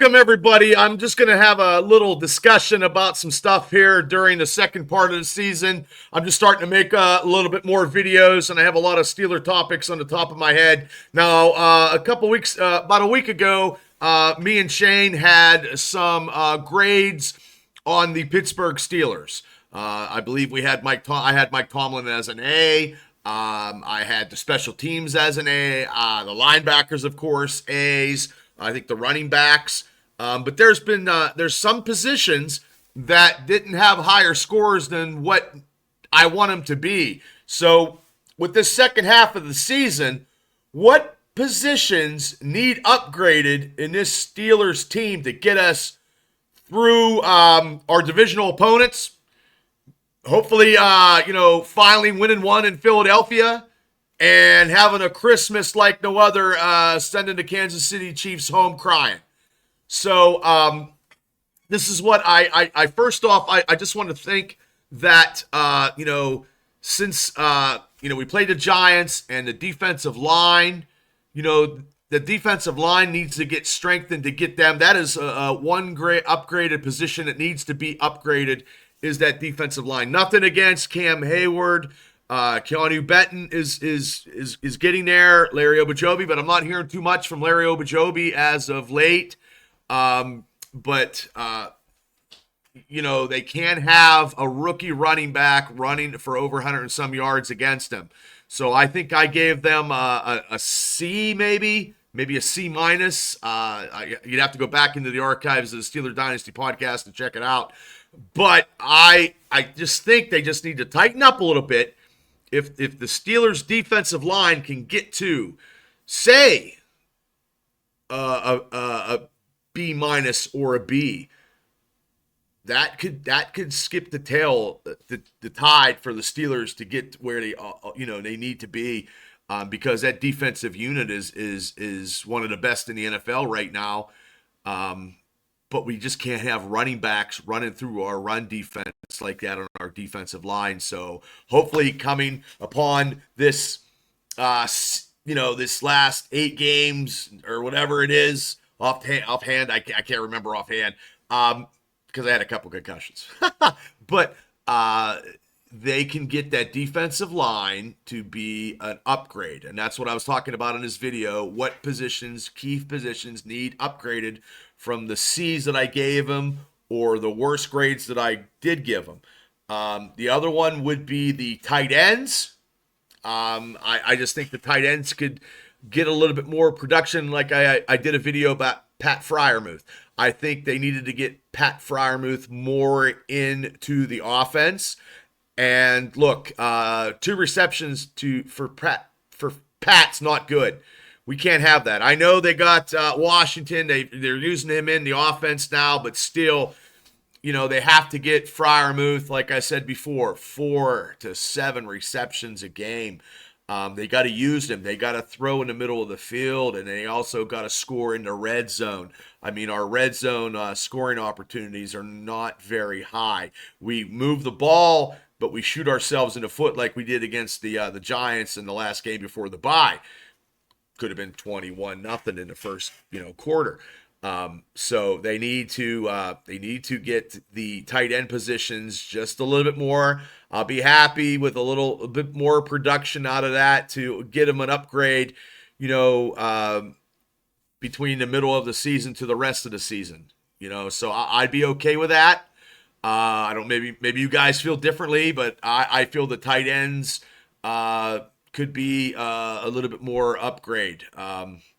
Welcome, everybody. I'm just going to have a little discussion about some stuff here during the second part of the season. I'm just starting to make a little bit more videos, and I have a lot of Steeler topics on the top of my head. Now, about a week ago, me and Shane had some grades on the Pittsburgh Steelers. I believe I had Mike Tomlin as an A. I had the special teams as an A. The linebackers, of course, A's. I think the running backs. But there's some positions that didn't have higher scores than what I want them to be. So with this second half of the season, what positions need upgraded in this Steelers team to get us through our divisional opponents? Hopefully, finally winning one in Philadelphia and having a Christmas like no other, sending the Kansas City Chiefs home crying. So this is what I first off, I just want to think that, since, we played the Giants and the defensive line, the defensive line needs to get strengthened to get them. That is one great upgraded position that needs to be upgraded is that defensive line. Nothing against Cam Hayward. Keanu Benton is getting there. Larry Obajobi, but I'm not hearing too much from Larry Obajobi as of late. But they can't have a rookie running back running for over 100 and some yards against them. So I think I gave them a C, maybe a C minus. You'd have to go back into the archives of the Steeler Dynasty podcast and check it out. But I just think they just need to tighten up a little bit. If the Steelers' defensive line can get to, say, a B minus or a B, that could skip the tide for the Steelers to get where they need to be, because that defensive unit is one of the best in the NFL right now. But we just can't have running backs running through our run defense like that on our defensive line. So hopefully coming upon this, this last 8 games or whatever it is, offhand, I can't remember offhand, because I had a couple concussions. But they can get that defensive line to be an upgrade. And that's what I was talking about in this video. What key positions need upgraded from the C's that I gave them or the worst grades that I did give them. The other one would be the tight ends. I just think the tight ends could get a little bit more production. Like I did a video about Pat Freiermuth. I think they needed to get Pat Freiermuth more into the offense. And look, 2 receptions for Pat's not good. We can't have that. I know they got Washington. They're using him in the offense now, but still, they have to get Freiermuth, like I said before, 4 to 7 receptions a game. They got to use him. They got to throw in the middle of the field, and they also got to score in the red zone. I mean, our red zone scoring opportunities are not very high. We move the ball, but we shoot ourselves in the foot like we did against the Giants in the last game before the bye. Could have been 21-0 in the first quarter. So they need to get the tight end positions just a little bit more. I'll be happy with a bit more production out of that to get them an upgrade, between the middle of the season to the rest of the season. So I'd be okay with that. I don't. Maybe you guys feel differently, but I feel the tight ends could be a little bit more upgrade.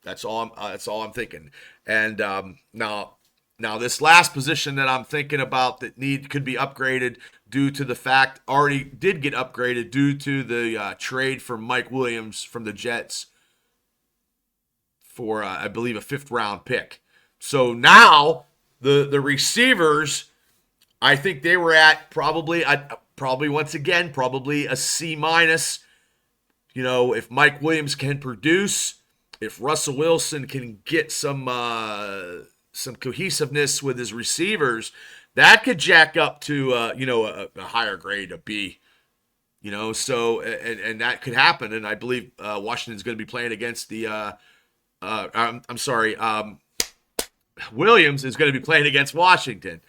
That's all I'm thinking. And now this last position that I'm thinking about that could be upgraded due to the fact already did get upgraded due to the trade for Mike Williams from the Jets for I believe a 5th round pick. So now the receivers, I think they were at probably once again a C minus. If Mike Williams can produce, if Russell Wilson can get some cohesiveness with his receivers, that could jack up to a higher grade, a B. So and that could happen. And I believe Washington's going to be playing against the Williams is going to be playing against Washington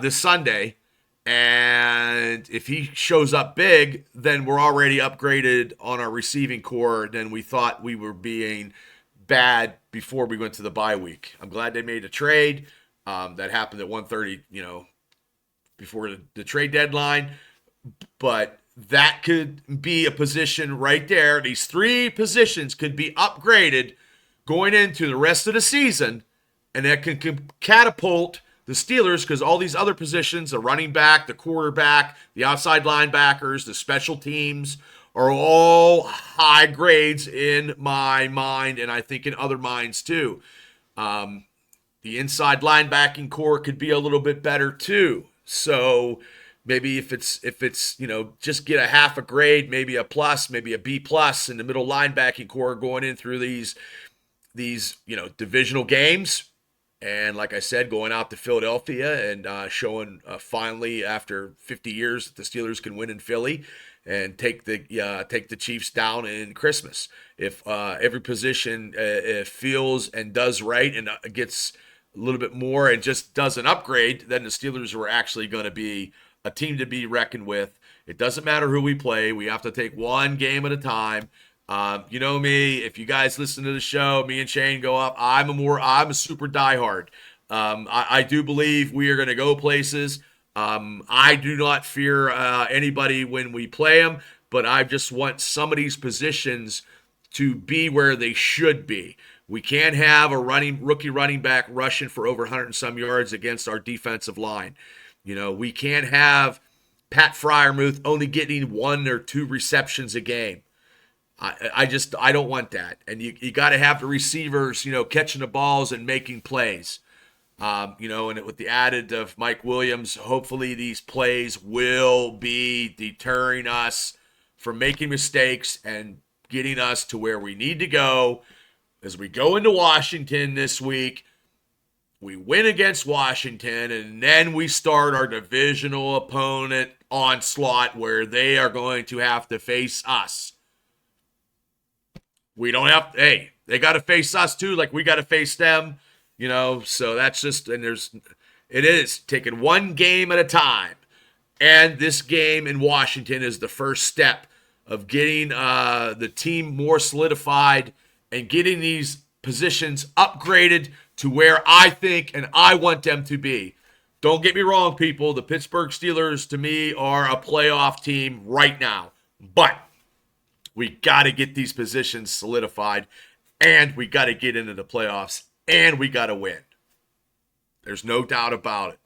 this Sunday. And if he shows up big, then we're already upgraded on our receiving core than we thought we were being bad before we went to the bye week. I'm glad they made a trade. That happened at 1:30, before the trade deadline. But that could be a position right there. These three positions could be upgraded going into the rest of the season, and that can catapult the Steelers, because all these other positions, the running back, the quarterback, the outside linebackers, the special teams, are all high grades in my mind, and I think in other minds too. The inside linebacking core could be a little bit better too. So maybe if it's just get a half a grade, maybe a plus, maybe a B plus in the middle linebacking core going in through these divisional games. And like I said, going out to Philadelphia and showing finally after 50 years that the Steelers can win in Philly and take the Chiefs down in Christmas. If every position feels and does right and gets a little bit more and just does an upgrade, then the Steelers were actually going to be a team to be reckoned with. It doesn't matter who we play. We have to take one game at a time. You know me, if you guys listen to the show, me and Shane go up. I'm a super diehard. I do believe we are going to go places. I do not fear anybody when we play them, but I just want some of these positions to be where they should be. We can't have a rookie running back rushing for over 100 and some yards against our defensive line. We can't have Pat Freiermuth only getting 1 or 2 receptions a game. I don't want that. And you got to have the receivers, catching the balls and making plays. And with the added of Mike Williams, hopefully these plays will be deterring us from making mistakes and getting us to where we need to go. As we go into Washington this week, we win against Washington, and then we start our divisional opponent onslaught where they are going to have to face us. We don't have, they got to face us too, like we got to face them, so that's just, and it is taking one game at a time. And this game in Washington is the first step of getting the team more solidified and getting these positions upgraded to where I think and I want them to be. Don't get me wrong, people. The Pittsburgh Steelers, to me, are a playoff team right now. But we got to get these positions solidified, and we got to get into the playoffs, and we got to win. There's no doubt about it.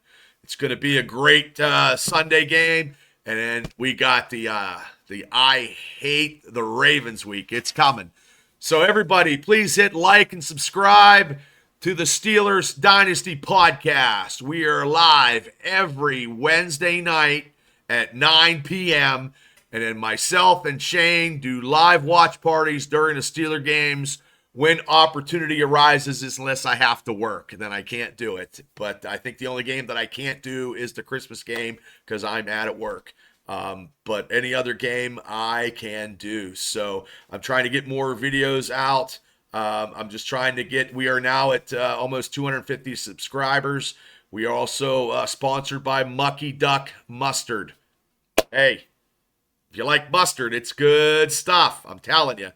It's going to be a great Sunday game, and then we got the I hate the Ravens week. It's coming. So everybody, please hit like and subscribe to the Steelers Dynasty Podcast. We are live every Wednesday night at 9 p.m., and then myself and Shane do live watch parties during the Steeler games when opportunity arises, unless I have to work. Then I can't do it. But I think the only game that I can't do is the Christmas game because I'm at work. But any other game I can do. So I'm trying to get more videos out. I'm just trying to we are now at almost 250 subscribers. We are also sponsored by Mucky Duck Mustard. Hey, if you like mustard, it's good stuff. I'm telling you.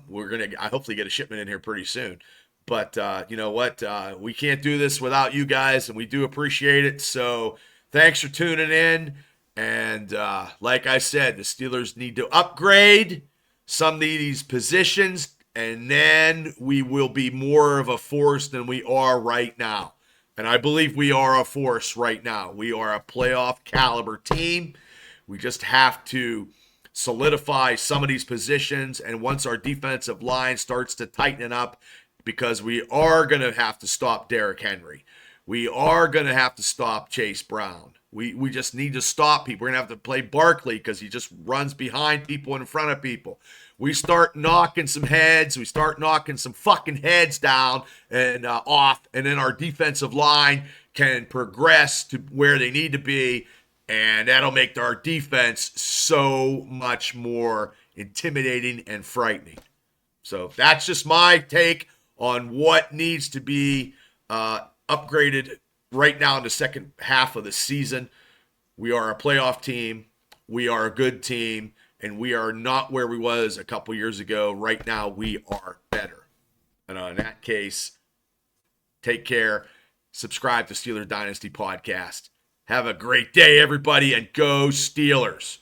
We're going to hopefully get a shipment in here pretty soon. But you know what? We can't do this without you guys, and we do appreciate it. So thanks for tuning in. And like I said, the Steelers need to upgrade some of these positions, and then we will be more of a force than we are right now. And I believe we are a force right now. We are a playoff caliber team. We just have to solidify some of these positions, and once our defensive line starts to tighten up, because we are going to have to stop Derrick Henry. We are going to have to stop Chase Brown. We just need to stop people. We're going to have to play Barkley because he just runs behind people and in front of people. We start knocking some heads. We start knocking some fucking heads down and off, and then our defensive line can progress to where they need to be, and that'll make our defense so much more intimidating and frightening. So that's just my take on what needs to be upgraded right now in the second half of the season. We are a playoff team. We are a good team, and we are not where we was a couple years ago. Right now, we are better. And in that case, take care. Subscribe to Steeler Dynasty Podcast. Have a great day, everybody, and go Steelers.